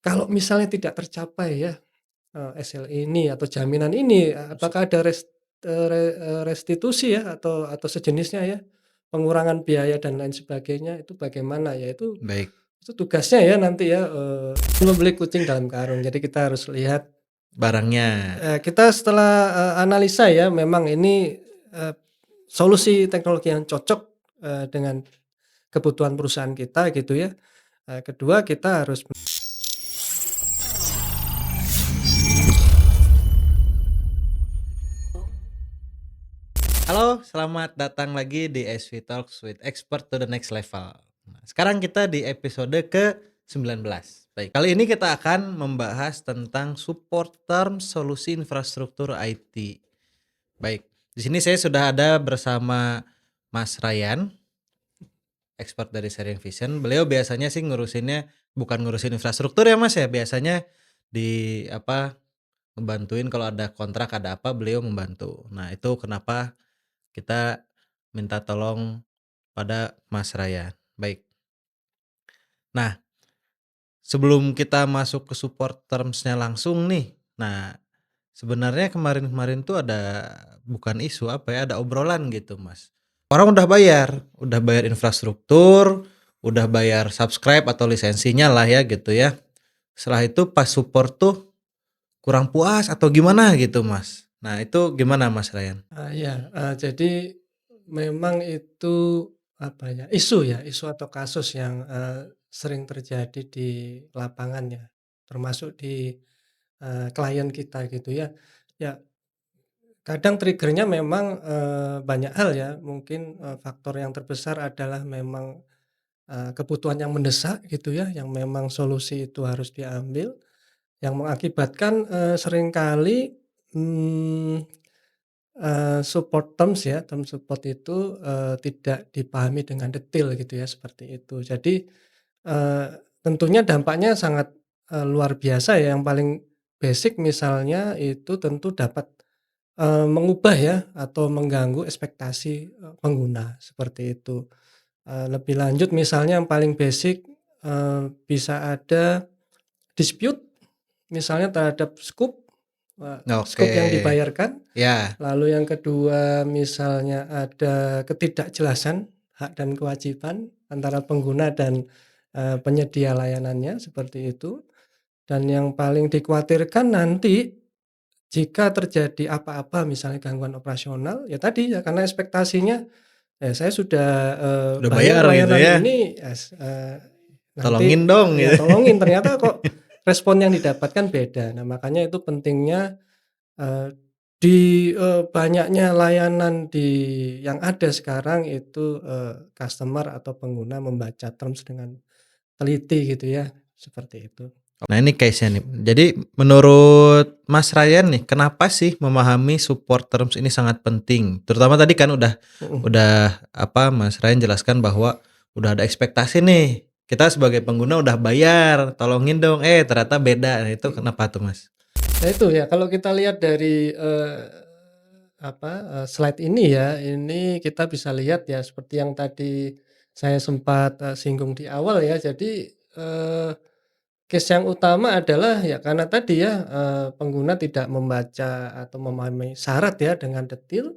Kalau misalnya tidak tercapai ya, SLA ini atau jaminan ini, Su apakah ada restitusi ya atau sejenisnya ya, pengurangan biaya dan lain sebagainya itu bagaimana ya baik, itu tugasnya ya nanti ya, membeli kucing dalam karung. Jadi kita harus lihat, barangnya. kita setelah, analisa ya memang ini, eee, solusi teknologi yang cocok, dengan kebutuhan perusahaan kita gitu ya. Kedua kita harus Halo, selamat datang lagi di SV Talks with Expert to the Next Level. Nah, sekarang kita di episode ke-19. Baik, kali ini kita akan membahas tentang support term solusi infrastruktur IT. Baik, di sini saya sudah ada bersama Mas Ryan, expert dari Sharing Vision. Beliau biasanya sih ngurusinnya bukan ngurusin infrastruktur ya Mas ya, biasanya di apa ngebantuin kalau ada kontrak ada apa beliau membantu. Nah, itu kenapa kita minta tolong pada Mas Ryan. Baik. Nah, sebelum kita masuk ke support terms-nya langsung nih. Nah, sebenarnya kemarin-kemarin tuh ada bukan isu apa ya, ada obrolan gitu, Mas. Orang udah bayar infrastruktur, udah bayar subscribe atau lisensinya lah ya gitu ya. Setelah itu pas support tuh kurang puas atau gimana gitu, Mas. Nah, itu gimana Mas Ryan? ya, jadi memang itu apa ya, isu atau kasus yang, sering terjadi di lapangan ya, termasuk di, klien kita gitu ya. Ya kadang trigger-nya memang, banyak hal ya, mungkin, faktor yang terbesar adalah memang, kebutuhan yang mendesak gitu ya, yang memang solusi itu harus diambil, yang mengakibatkan, seringkali, mmm support terms ya, term support itu, tidak dipahami dengan detail gitu ya, seperti itu. Jadi, eee, tentunya dampaknya sangat, luar biasa ya, yang paling basic misalnya itu tentu dapat, mengubah ya atau mengganggu ekspektasi, pengguna, seperti itu. Lebih lanjut misalnya yang paling basic, bisa ada dispute misalnya terhadap Oke. scope yang dibayarkan. Ya. Lalu yang kedua misalnya ada ketidakjelasan hak dan kewajiban antara pengguna dan, penyedia layanannya seperti itu. Dan yang paling dikhawatirkan nanti jika terjadi apa-apa misalnya gangguan operasional, ya tadi ya karena ekspektasinya, ya saya sudah, Udah bayar bayar gitu layanan ya. ini nanti, Tolongin dong ya gitu. tolongin ternyata kok respon yang didapatkan beda. Nah makanya itu pentingnya banyaknya layanan yang ada sekarang itu, customer atau pengguna membaca terms dengan teliti gitu ya, seperti itu. Nah ini case-nya nih. Jadi menurut Mas Ryan nih, kenapa sih memahami support terms ini sangat penting? Terutama tadi kan Mhm. udah apa Mas Ryan jelaskan bahwa udah ada ekspektasi nih. Kita sebagai pengguna udah bayar, tolongin dong. Ternyata beda. Nah, itu Mhm. kenapa tuh Mas? Nah itu ya kalau kita lihat dari, slide ini ya, ini kita bisa lihat ya seperti yang tadi saya sempat, singgung di awal ya. Jadi, case yang utama adalah ya karena tadi ya, pengguna tidak membaca atau memahami syarat ya dengan detail,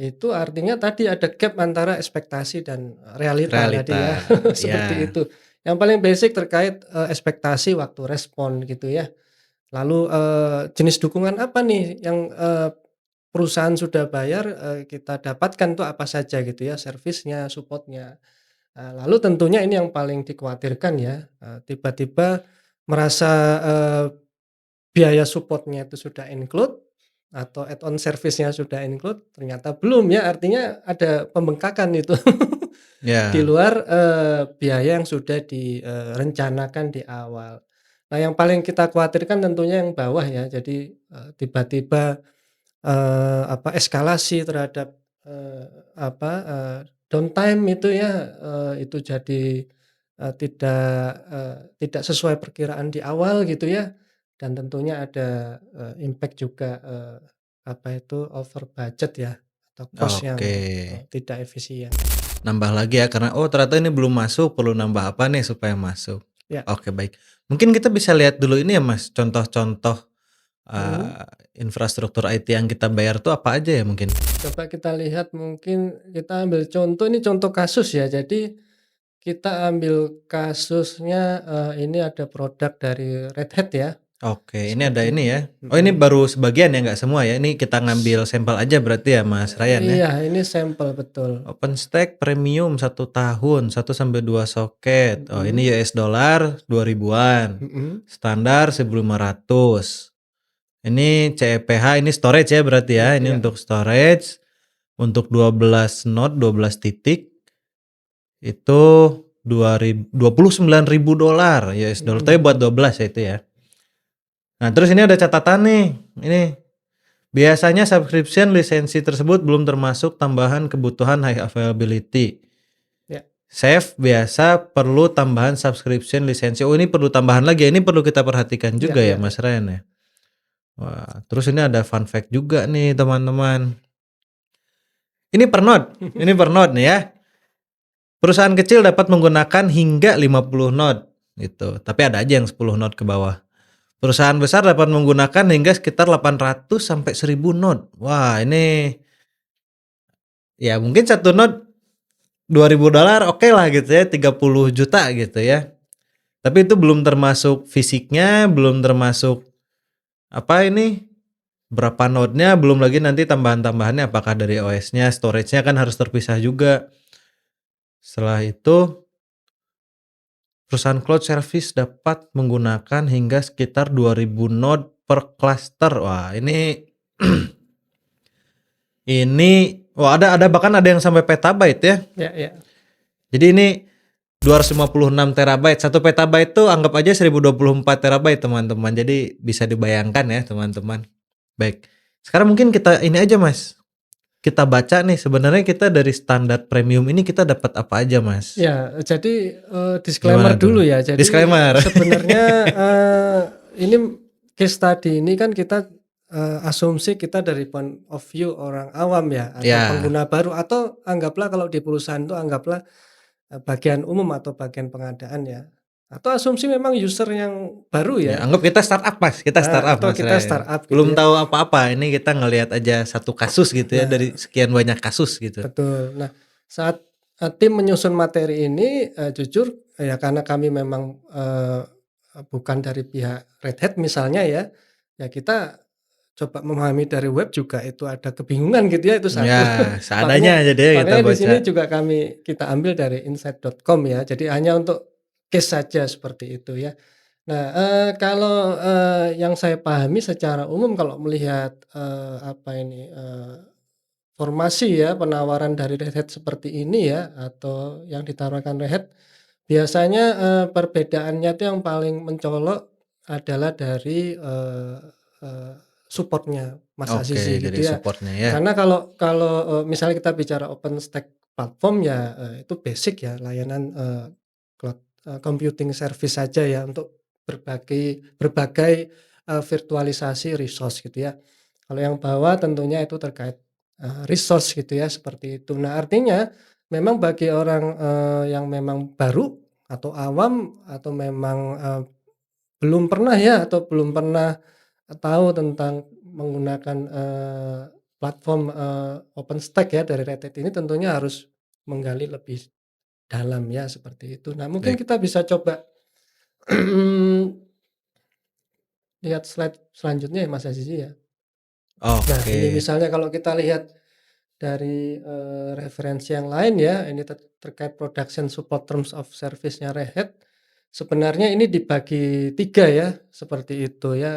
itu artinya tadi ada gap antara ekspektasi dan realita tadi ya, Realita. seperti Ya. itu. Yang paling basic terkait, ekspektasi waktu respon gitu ya. Lalu, jenis dukungan apa nih yang, perusahaan sudah bayar, kita dapatkan tuh apa saja gitu ya, servisnya, support-nya. Lalu tentunya ini yang paling dikhawatirkan ya, tiba-tiba merasa, biaya support-nya itu sudah include atau add-on service-nya sudah include, ternyata belum ya, artinya ada pembengkakan itu di Ya. luar, biaya yang sudah direncanakan di awal. Nah, yang paling kita khawatirkan tentunya yang bawah ya, jadi, tiba-tiba, eskalasi terhadap, downtime itu ya, itu jadi, tidak sesuai perkiraan di awal gitu ya, dan tentunya ada, impact juga, over budget ya, atau cost Oke. yang, tidak efisien. Nambah lagi ya karena ternyata ini belum masuk, perlu nambah apa nih supaya masuk. Ya. Oke, baik. Mungkin kita bisa lihat dulu ini ya Mas, contoh-contoh, Mhm. eee, infrastruktur IT yang kita bayar tuh apa aja ya mungkin? Coba kita lihat mungkin kita ambil contoh, ini contoh kasus ya. Jadi kita ambil kasusnya, ini ada produk dari Red Hat ya, Oke, ini ada seperti ini ya. Oh ini mhm. baru sebagian ya, nggak semua ya? Ini kita ngambil sampel aja berarti ya Mas Ryan ya? Iya, ini sampel betul. OpenStack premium 1 tahun, 1 sampai 2 soket. Oh ini Mhm, US$ 2.000-an. mhm, Standar 1.500. Ini CEPH, ini storage ya berarti ya. iya, Ini iya, untuk storage. Untuk 12 node, 12 titik itu $29.000 US dollar. Tapi mhm. buat 12 ya itu ya. Nah, terus ini ada catatan nih. Ini biasanya subscription lisensi tersebut belum termasuk tambahan kebutuhan high availability. Ya, Save biasa perlu tambahan subscription lisensi. Oh, ini perlu tambahan lagi ya. Ini perlu kita perhatikan iya, juga ya, iya, Mas iya. Ren ya. Wah, terus ini ada fun fact juga nih, teman-teman. Ini per node. Ini per node nih ya. Perusahaan kecil dapat menggunakan hingga 50 node gitu. Tapi ada aja yang 10 node ke bawah. Perusahaan besar dapat menggunakan hingga sekitar 800 sampai 1000 node. Wah, ini ya mungkin satu node $2.000 oke lah gitu ya, 30 juta gitu ya. Tapi itu belum termasuk fisiknya, belum termasuk apa ini, berapa node-nya, belum lagi nanti tambahan-tambahannya apakah dari OS-nya, storage-nya kan harus terpisah juga. Setelah itu perusahaan cloud service dapat menggunakan hingga sekitar 2000 node per cluster. Wah, ini ini wah ada bahkan ada yang sampai petabyte ya. Ya, ya. Jadi ini 256 terabyte. 1 petabyte itu anggap aja 1024 terabyte teman-teman. Jadi bisa dibayangkan ya teman-teman. Baik. Sekarang mungkin kita ini aja Mas. Kita baca nih sebenarnya kita dari standar premium ini kita dapat apa aja Mas? Ya, jadi, disclaimer Gimana dulu tuh? ya. Jadi Disclaimer. sebenarnya, ini case study ini kan kita, asumsi kita dari point of view orang awam ya, atau Ya, pengguna baru, atau anggaplah kalau di perusahaan itu anggaplah, bagian umum atau bagian pengadaan ya, atau asumsi memang user yang baru ya ya, anggap kita startup Mas, kita startup atau Mas kita Ren. startup gitu Belum ya. tahu apa-apa, ini kita ngelihat aja satu kasus gitu ya dari Nah, sekian banyak kasus gitu. betul. Nah, saat, tim menyusun materi ini, jujur ya karena kami memang, bukan dari pihak Red Hat misalnya ya, ya kita coba memahami dari web juga itu ada kebingungan gitu ya, itu Ya, satu. seadanya Makanya aja deh kita makanya di baca. sini juga kita ambil dari insight.com ya, jadi hanya untuk case saja seperti itu ya. Nah, kalau, yang saya pahami secara umum kalau melihat, apa ini, formasi ya, penawaran dari Red Hat seperti ini ya, atau yang ditawarkan Red Hat, biasanya, perbedaannya itu yang paling mencolok adalah dari, eee, support-nya, Mas Oke, Azizi dari gitu ya. supportnya ya. Karena kalau kalau, misalnya kita bicara OpenStack platform ya, itu basic ya layanan, cloud, computing service saja ya untuk berbagai berbagai, virtualisasi resource gitu ya. Kalau yang bawah tentunya itu terkait, resource gitu ya, seperti itu. Nah, artinya memang bagi orang, yang memang baru atau awam atau memang, belum pernah ya atau belum pernah tahu tentang menggunakan, platform, OpenStack ya dari Red Hat ini tentunya harus menggali lebih dalam ya, seperti itu. Nah, mungkin Baik. kita bisa coba lihat slide selanjutnya ya, Mas Azizi ya. Nah, Oke. ini misalnya kalau kita lihat dari, referensi yang lain ya, ini terkait production support terms of service-nya Red Hat, sebenarnya ini dibagi 3 ya, seperti itu ya,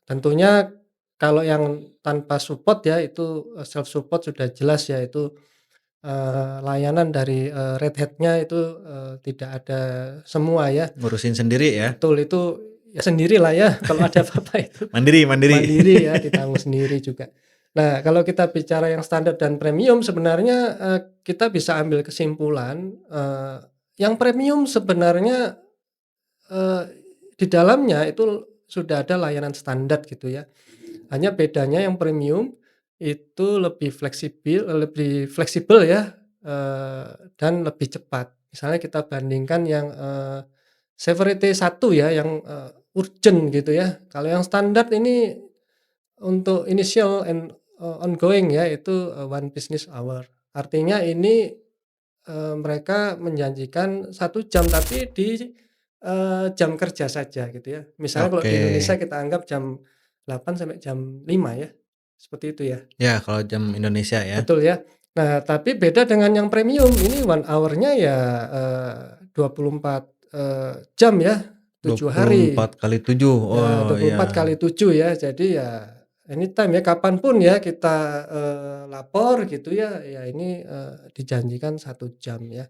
tentunya kalau yang tanpa support ya itu, self support sudah jelas ya itu, layanan dari, Red Hat-nya itu, tidak ada semua ya. Ngurusin sendiri ya. Betul, itu ya sendirilah ya kalau ada apa-apa itu. Mandiri mandiri. Mandiri ya, ditanggung sendiri juga. Nah, kalau kita bicara yang standar dan premium sebenarnya, kita bisa ambil kesimpulan, yang premium sebenarnya, eee, di dalamnya itu sudah ada layanan standar gitu ya. Hanya bedanya yang premium itu lebih fleksibel ya, dan lebih cepat. Misalnya kita bandingkan yang, severity 1 ya yang, urgent gitu ya. Kalau yang standar ini untuk initial and, ongoing ya itu, 1 business hour. Artinya ini, mereka menjanjikan 1 jam tapi di, jam kerja saja gitu ya. Misalnya kalau Oke. di Indonesia kita anggap jam 8 sampai jam 5 ya, seperti itu ya. Ya, kalau jam Indonesia ya. Betul ya. Nah, tapi beda dengan yang premium, ini 1 hour-nya ya, 24, jam ya, dua 7 puluh hari. empat kali 7. Ya, Oh, dua puluh ya. empat kali 7 ya. Jadi ya anytime ya, kapan pun ya kita, lapor gitu ya, ya ini, dijanjikan 1 jam ya.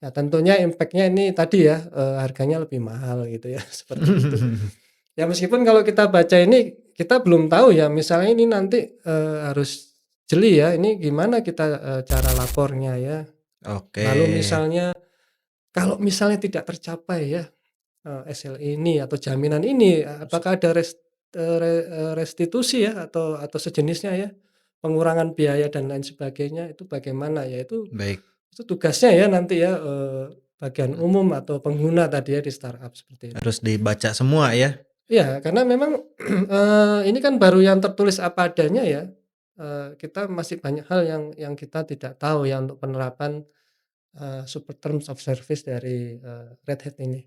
Ya tentunya impact-nya ini tadi ya, harganya lebih mahal gitu ya, seperti itu. Ya meskipun kalau kita baca ini, kita belum tahu ya misalnya ini nanti, harus jeli ya, ini gimana kita, cara lapornya ya. Oke. Lalu misalnya, kalau misalnya tidak tercapai ya, SLA ini atau jaminan ini, apakah ada restitusi ya atau sejenisnya ya, pengurangan biaya dan lain sebagainya, itu bagaimana ya, Baik. itu tugasnya ya nanti ya, bagian umum atau pengguna tadi ya di startup seperti itu. Harus dibaca semua ya. Iya, karena memang, ini kan baru yang tertulis apa adanya ya, kita masih banyak hal yang kita tidak tahu ya untuk penerapan, super terms of service dari, Red Hat ini.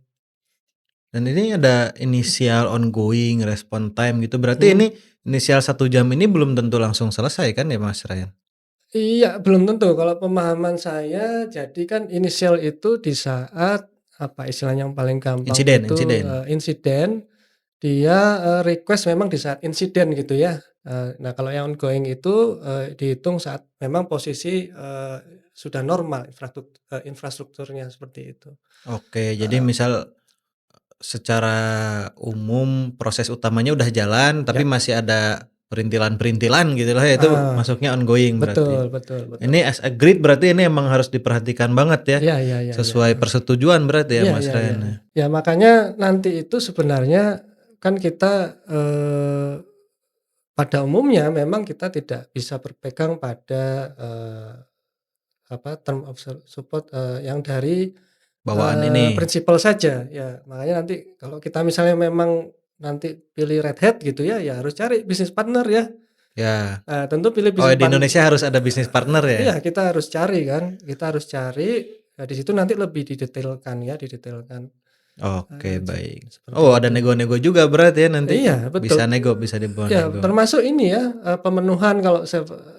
Dan ini ada inisial ongoing, respon time gitu. Berarti Mhm. ini inisial 1 jam ini belum tentu langsung selesai kan ya, Mas Ryan? Iya, belum tentu. Kalau pemahaman saya, jadi kan inisial itu di saat, apa istilahnya yang paling gampang Insiden itu, insiden. insiden, dia, request memang di saat insiden gitu ya. Nah kalau yang ongoing itu, dihitung saat memang posisi, sudah normal infrastrukturnya seperti itu. Oke, jadi Heeh, misal secara umum proses utamanya udah jalan, tapi ya, masih ada perintilan-perintilan gitu lah ya, itu heeh, masuknya ongoing betul berarti. betul betul. Ini as a grid berarti ini emang harus diperhatikan banget ya, Iya iya iya iya, sesuai heeh. persetujuan berarti ya Iya Mas iya iya Ryan iya. ya? Ya makanya nanti itu sebenarnya kan kita, pada umumnya memang kita tidak bisa berpegang pada, apa, term of support, yang dari, Bawaan ini, prinsipal saja. Ya makanya nanti kalau kita misalnya memang nanti pilih Red Hat gitu ya, ya harus cari bisnis partner ya. ya. Tentu pilih Oh bisnis di Indonesia harus ada bisnis partner ya? iya kita harus cari kan, kita harus cari, ya di situ nanti lebih didetailkan ya, didetailkan, Oke baik. seperti Oh ada itu. nego-nego juga berarti ya nanti? Iya betul. Bisa nego, bisa dibawa Ya nego. termasuk ini ya, pemenuhan kalau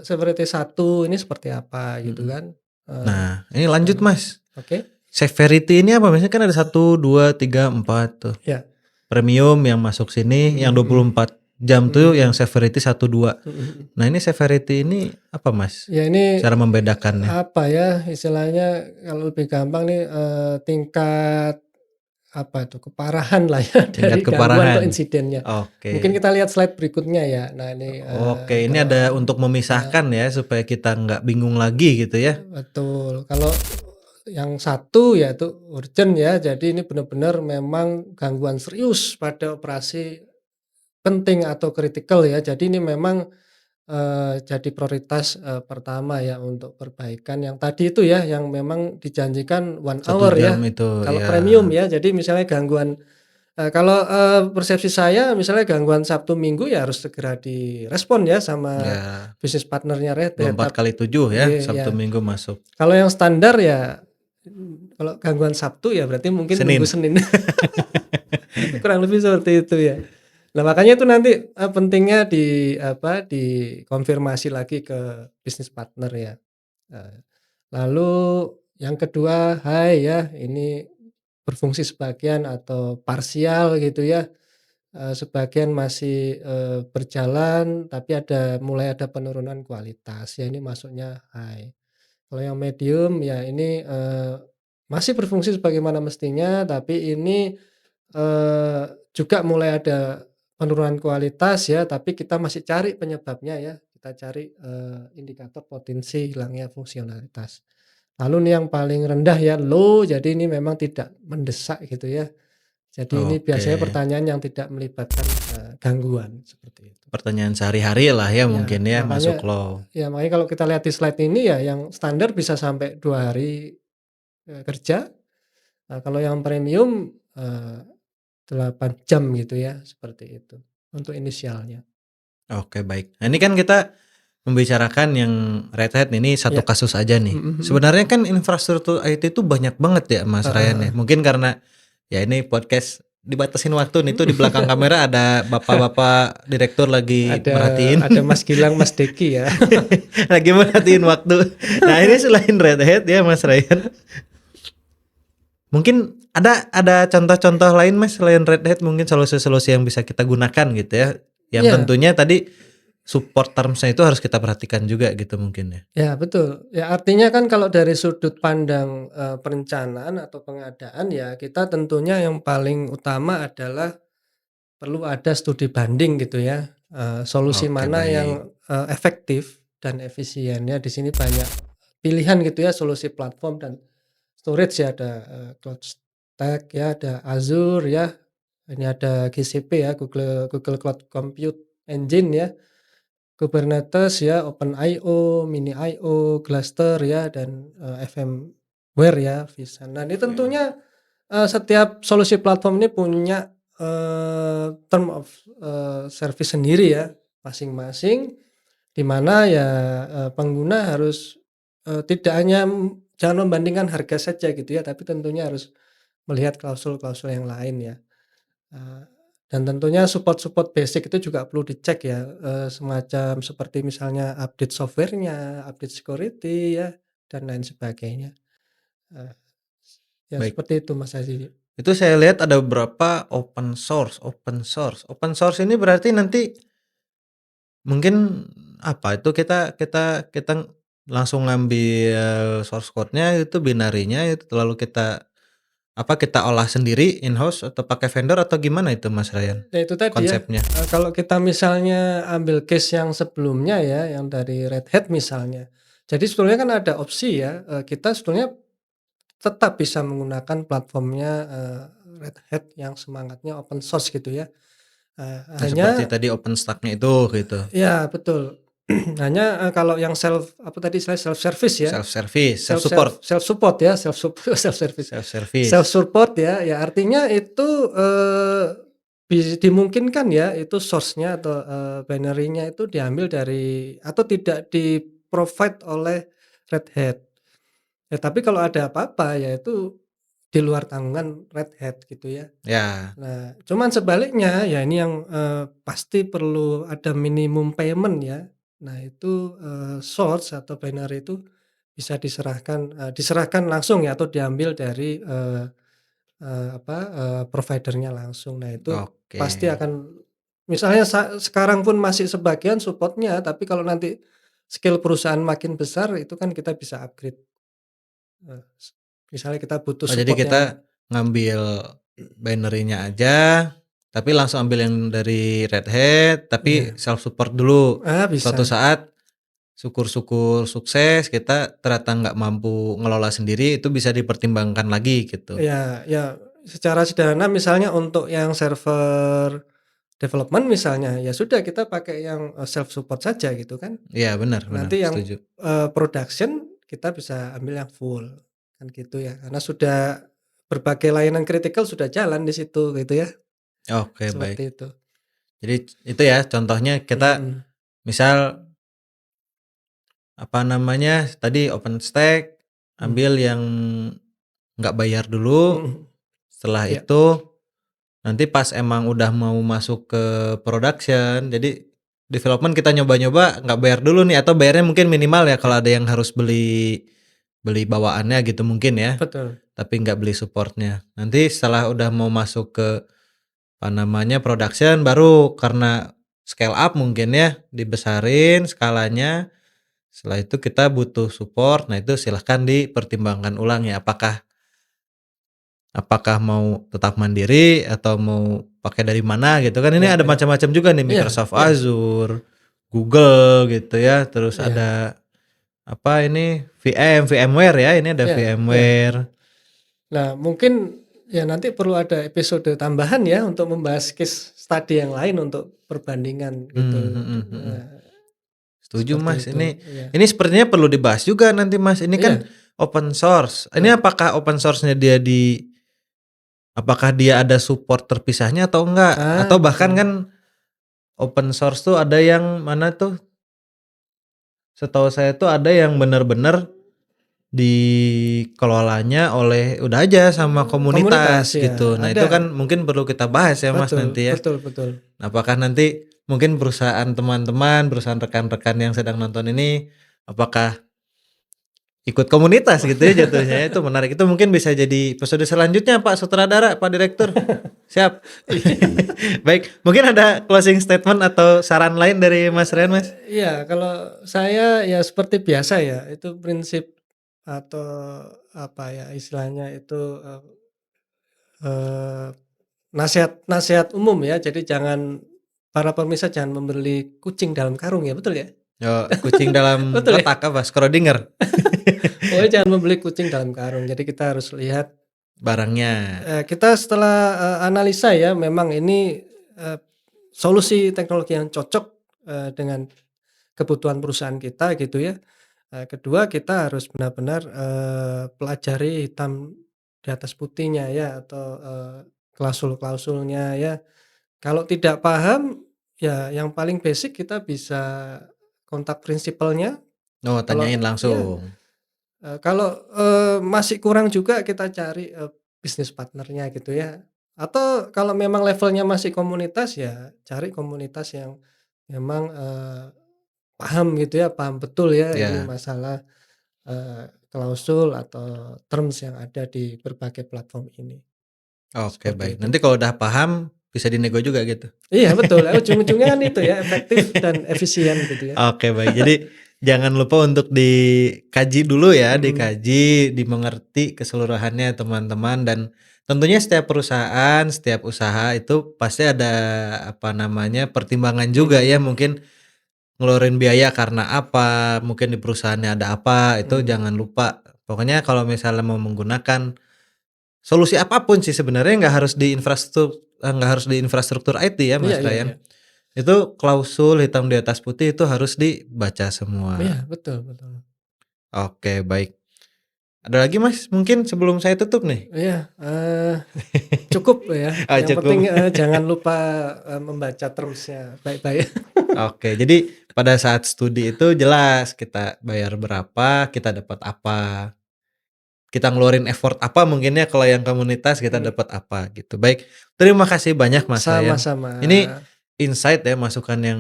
severity 1 ini seperti apa gitu Mhm. kan, eee, Nah ini lanjut yang Mas, oke, severity ini apa? Biasanya kan ada 1, 2, 3, 4 tuh. ya, Premium yang masuk sini, yang mhm dua puluh mhm, empat jam mhm tuh mhm, yang severity 1, 2. mhm mhm. Nah ini severity ini apa Mas, Ya ini, cara membedakannya? apa ya istilahnya kalau lebih gampang nih, tingkat apa itu, keparahan lah ya Tingkat dari gangguan atau keparahan? insidennya. Oke. Mungkin kita lihat slide berikutnya ya. Nah ini, Oke ini kalau ada untuk eee, memisahkan ya, supaya kita nggak bingung lagi gitu ya? betul. Kalau yang satu yaitu urgent ya, jadi ini benar-benar memang gangguan serius pada operasi penting atau kritikal ya. Jadi ini memang, jadi prioritas, pertama ya untuk perbaikan yang tadi itu ya, yang memang dijanjikan 1 hour 1 jam ya, itu, kalau ya. premium ya. Jadi misalnya gangguan, kalau, persepsi saya misalnya gangguan Sabtu Minggu ya harus segera direspon ya sama Ya, bisnis partnernya Red dua Hat. empat kali 7 ya, Sabtu Ya, Minggu masuk. kalau yang standar ya, kalau gangguan Sabtu ya berarti mungkin nunggu Senin. Senin. Kurang lebih seperti itu ya. Nah makanya itu nanti, pentingnya apa, dikonfirmasi lagi ke bisnis partner ya. Eee, Lalu yang kedua, "Hai ya, ini berfungsi sebagian atau parsial," gitu ya, "sebagian masih, berjalan tapi mulai ada penurunan kualitas." Ya ini masuknya "Hai." Kalau yang medium ya ini, masih berfungsi sebagaimana mestinya tapi ini, juga mulai ada penurunan kualitas ya, tapi kita masih cari penyebabnya ya, kita cari, indikator potensi hilangnya fungsionalitas. Lalu nih yang paling rendah ya low, jadi ini memang tidak mendesak gitu ya. Jadi ini Oke, biasanya pertanyaan yang tidak melibatkan, gangguan, seperti itu. pertanyaan sehari-hari lah ya Ya mungkin ya masuk makanya low. makanya kalau kita lihat di slide ini ya yang standar bisa sampai 2 hari, kerja. Nah, kalau yang premium, eee, 8 jam gitu ya, seperti itu untuk inisialnya. Oke, baik. Nah, ini kan kita membicarakan yang Red Hat ini satu Ya, kasus aja nih. mhm mhm, Sebenarnya kan infrastruktur IT itu banyak banget ya Mas heeh Ryan ya. heeh, Mungkin karena ya ini podcast dibatasin waktu nih tuh di belakang mhm. kamera ada bapak-bapak direktur lagi Ada merhatiin. ada Mas Gilang, Mas Deki ya. Lagi merhatiin waktu. Nah, ini selain Red Hat ya Mas Ryan. Mungkin ada contoh-contoh lain Mas selain Red Hat mungkin solusi-solusi yang bisa kita gunakan gitu ya. Yang Iya, tentunya tadi support terms-nya itu harus kita perhatikan juga gitu mungkin ya. ya betul. Ya artinya kan kalau dari sudut pandang, perencanaan atau pengadaan ya kita tentunya yang paling utama adalah perlu ada studi banding gitu ya, solusi Oke, mana baik. yang, efektif dan efisien ya. Di sini banyak pilihan gitu ya, solusi platform dan storage ya, ada, Cloud Stack ya, ada Azure ya, ini ada GCP ya, Google Cloud Compute Engine ya, Kubernetes ya, OpenIO, MiniIO, Gluster ya, dan, VMware ya, vSAN. Nah, ini tentunya, setiap solusi platform ini punya, term of, service sendiri ya, masing-masing, di mana ya, pengguna harus, tidak hanya jangan membandingkan harga saja gitu ya, tapi tentunya harus melihat klausul-klausul yang lain ya. Eee, dan tentunya support-support basic itu juga perlu dicek ya, semacam seperti misalnya update software-nya, update security ya, dan lain sebagainya. Eee, ya Baik. seperti itu Mas Aziz. Itu saya lihat ada beberapa open source open source. Open source ini berarti nanti mungkin apa itu kita langsung ngambil source code-nya itu binary-nya itu lalu kita olah sendiri in-house atau pakai vendor atau gimana itu Mas Ryan Ya itu tadi ya, konsepnya? kalau kita misalnya ambil case yang sebelumnya ya, yang dari Red Hat misalnya. Jadi sebetulnya kan ada opsi ya, kita sebetulnya tetap bisa menggunakan platformnya, Red Hat yang semangatnya open source gitu ya. Nah, seperti Hanya tadi OpenStack-nya itu gitu. ya betul. Hanya, kalau yang apa tadi istilahnya self service ya, Self service, self support, self support ya, self service, self self service. support ya, ya artinya itu, dimungkinkan ya itu source-nya atau, binary-nya itu diambil dari atau tidak di-provide oleh Red Hat. Ya tapi kalau ada apa-apa ya itu di luar tanggungan Red Hat gitu ya. Ya, Nah, cuman sebaliknya ya ini yang, pasti perlu ada minimum payment ya. Nah itu, source atau binary itu bisa diserahkan langsung ya atau diambil dari, provider-nya langsung. Nah itu oke. pasti akan misalnya sekarang pun masih sebagian support-nya, tapi kalau nanti scale perusahaan makin besar itu kan kita bisa upgrade, misalnya kita butuh Oh, jadi support yang kita ngambil binary-nya aja, tapi langsung ambil yang dari Red Hat, tapi iya, self support dulu. Suatu bisa. saat syukur-syukur sukses, kita ternyata nggak mampu ngelola sendiri, itu bisa dipertimbangkan lagi gitu. Ya ya, secara sederhana misalnya untuk yang server development misalnya, ya sudah kita pakai yang, self support saja gitu kan. Iya, benar benar, Nanti yang, setuju. production kita bisa ambil yang full, kan gitu ya. Karena sudah berbagai layanan kritikal sudah jalan di situ gitu ya, Oke, baik. seperti itu. Jadi itu ya contohnya kita Mhm misal apa namanya, tadi OpenStack, mhm ambil yang nggak bayar dulu, mhm, setelah iya itu nanti pas emang udah mau masuk ke production, jadi development kita nyoba-nyoba nggak bayar dulu nih atau bayarnya mungkin minimal ya iya, kalau ada yang harus beli beli bawaannya gitu mungkin ya, betul. tapi nggak beli supportnya. Nanti setelah udah mau masuk ke apa namanya production baru karena scale up mungkin ya dibesarin skalanya. Setelah itu kita butuh support, nah itu silahkan dipertimbangkan ulang ya apakah apakah mau tetap mandiri atau mau pakai dari mana gitu kan, ini Iya ada iya. macam-macam juga nih Iya Microsoft iya Azure, Google gitu ya, terus iya ada apa ini VMware ya, ini ada iya iya. VMware. Nah, mungkin ya nanti perlu ada episode tambahan ya untuk membahas case study yang lain untuk perbandingan Mmm, gitu. mhm mhm. Setuju Seperti Mas, itu, iya. ini sepertinya perlu dibahas juga nanti Mas, ini kan Iya open source, ini iya. apakah open source-nya dia apakah dia ada support terpisahnya atau enggak? Atau bahkan Betul. kan open source tuh ada yang mana tuh? Setahu saya tuh ada yang benar-benar dikelolanya oleh udah aja sama Komunitas komunitas gitu. ya, Nah, itu ada. kan mungkin perlu kita bahas ya Mas Betul nanti ya. betul betul. Apakah nanti mungkin perusahaan teman-teman, perusahaan rekan-rekan yang sedang nonton ini apakah ikut komunitas gitu ya jatuhnya, itu menarik. Itu mungkin bisa jadi episode selanjutnya Pak Sutradara, Pak Direktur. Siap. Iya. Baik, mungkin ada closing statement atau saran lain dari Mas Rian, Mas? Iya, kalau saya ya seperti biasa ya, itu prinsip atau apa ya istilahnya itu, eee, nasihat-nasihat umum ya. Jadi jangan para pemirsa jangan membeli kucing dalam karung ya, betul ya? Oh, kucing dalam Betul ya? kotak apa? Schrödinger Pokoknya jangan membeli kucing dalam karung. Jadi kita harus lihat, barangnya. kita setelah, analisa ya memang ini, eee, solusi teknologi yang cocok, dengan kebutuhan perusahaan kita gitu ya. Kedua kita harus benar-benar, pelajari hitam di atas putihnya ya atau, klausul-klausulnya ya. Kalau tidak paham, ya yang paling basic kita bisa kontak prinsipalnya. Oh, Kalau tanyain ya, langsung. kalau, masih kurang juga kita cari, bisnis partner-nya gitu ya. Atau kalau memang levelnya masih komunitas ya cari komunitas yang memang, paham gitu ya, paham betul ya ini Ya. masalah, klausul atau terms yang ada di berbagai platform ini, Oke, seperti baik. itu. Nanti kalau udah paham bisa dinego juga gitu. Iya betul, ujung-ujungnya kan itu ya, efektif dan efisien gitu ya. Oke, baik. Jadi jangan lupa untuk dikaji dulu ya, Mhm, dikaji, dimengerti keseluruhannya teman-teman, dan tentunya setiap perusahaan, setiap usaha itu pasti ada apa namanya pertimbangan juga ya, mhm, mungkin ngeluarin biaya karena apa, mungkin di perusahaannya ada apa, itu mhm. jangan lupa. Pokoknya kalau misalnya mau menggunakan solusi apapun sih sebenarnya nggak harus di infrastruktur IT ya Iya Mas iya iya. Ryan. Itu klausul hitam di atas putih itu harus dibaca semua. Iya betul betul. Oke, baik. Ada lagi Mas mungkin sebelum saya tutup nih? Iya, cukup ya, Ah, yang penting, cukup. jangan lupa, membaca terms-nya baik-baik. Oke, jadi pada saat studi itu jelas kita bayar berapa, kita dapat apa. Kita ngeluarin effort apa mungkin ya kalau yang komunitas kita Mmm, dapat apa gitu. Baik, terima kasih banyak Mas Ryan. sama-sama. Ini insight ya, masukan yang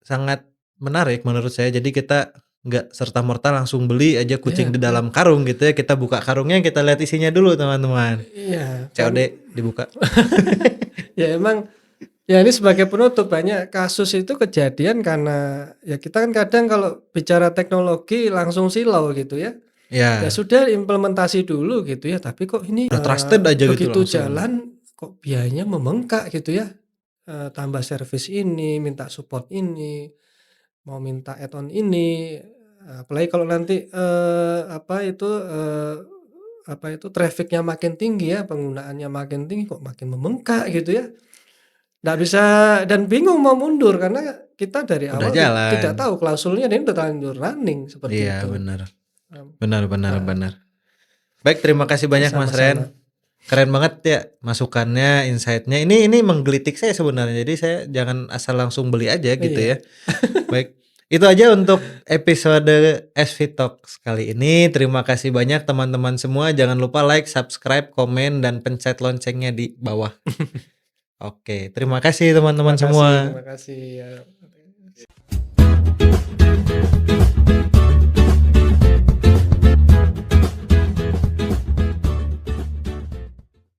sangat menarik menurut saya. Jadi kita nggak serta-merta langsung beli aja kucing Iya di iya dalam karung gitu ya. Kita buka karungnya, kita lihat isinya dulu teman-teman. iya, kan COD dibuka. ya emang ya ini sebagai penutup, banyak kasus itu kejadian karena ya kita kan kadang kalau bicara teknologi langsung silau gitu ya. Ya Ya, sudah implementasi dulu gitu ya, tapi kok ini, udah trusted aja gitu begitu langsung. jalan kok biayanya membengkak gitu ya, tambah servis ini, minta support ini, mau minta add-on ini, apalagi kalau nanti, apa itu, traffic-nya makin tinggi ya, penggunaannya makin tinggi, kok makin membengkak gitu ya. Nggak bisa dan bingung mau mundur karena kita dari Udah awal jalan. tidak tahu klausulnya dan ini udah terlanjur running seperti Iya, itu. benar. Mmm, Benar benar heeh, benar. Baik, terima kasih banyak Mas sama-sama. Ren. Keren banget ya masukannya, insight-nya. Ini menggelitik saya sebenarnya. Jadi saya jangan asal langsung beli aja gitu Iya. ya. Baik, itu aja untuk episode SV Talks kali ini. Terima kasih banyak teman-teman semua. Jangan lupa like, subscribe, komen, dan pencet loncengnya di bawah. Oke, terima kasih teman-teman semua. Terima kasih ya.